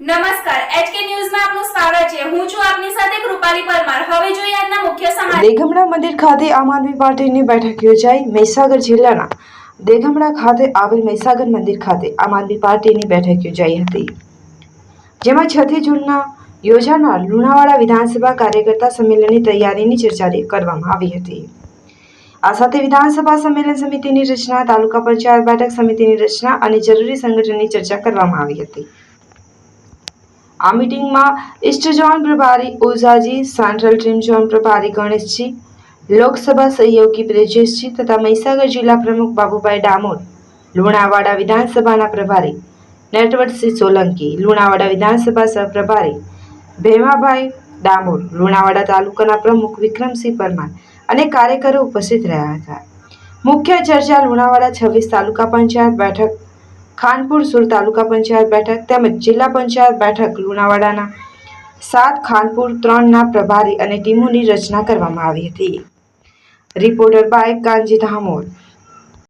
નમસ્કાર એચકે ન્યૂઝમાં આપનું સ્વાગત છે। હું છું આપની સાથે કૃપાલી પરમાર। હવે જોઈએ આજના મુખ્ય સમાચાર। દેગમડા મંદિર ખાતે આમ આદમી પાર્ટીની બેઠક યોજાઈ। મહીસાગર જિલ્લાના દેગમડા ખાતે આવેલ મહીસાગર મંદિર ખાતે આમ આદમી પાર્ટીની બેઠક યોજાઈ હતી, જેમાં 6 જૂનના યોજાનાર લુણાવાડા વિધાનસભા કાર્યકર્તા સંમેલનની તૈયારીની ચર્ચા કરવામાં આવી હતી। આ સાથે વિધાનસભા સંમેલન સમિતિની રચના, તાલુકા પંચાયત બેઠક સમિતિની રચના અને જરૂરી સંગઠનની ચર્ચા કરવામાં આવી હતી। આ મીટિંગમાં ઈસ્ટ ઝોન પ્રભારી ઓઝાજી, સેન્ટ્રલ ટીમ ઝોન પ્રભારી ગણેશજી, લોકસભા સહયોગી બ્રિજેશજી તથા મહીસાગર જિલ્લા પ્રમુખ બાબુભાઈ ડામોર, લુણાવાડા વિધાનસભાના પ્રભારી નટવરસિંહ સોલંકી, લુણાવાડા વિધાનસભા સહપ્રભારી ભેમાભાઈ ડામોર, લુણાવાડા તાલુકાના પ્રમુખ વિક્રમસિંહ પરમાર અને કાર્યકરો ઉપસ્થિત રહ્યા હતા। મુખ્ય ચર્ચા લુણાવાડા 26 તાલુકા પંચાયત બેઠક, ખાનપુર 16 તાલુકા પંચાયત બેઠક તેમજ જિલ્લા પંચાયત બેઠક લુણાવાડાના 7, ખાનપુર 3ના પ્રભારી અને ટીમોની રચના કરવામાં આવી હતી। Reporter by Kanji ધામોર।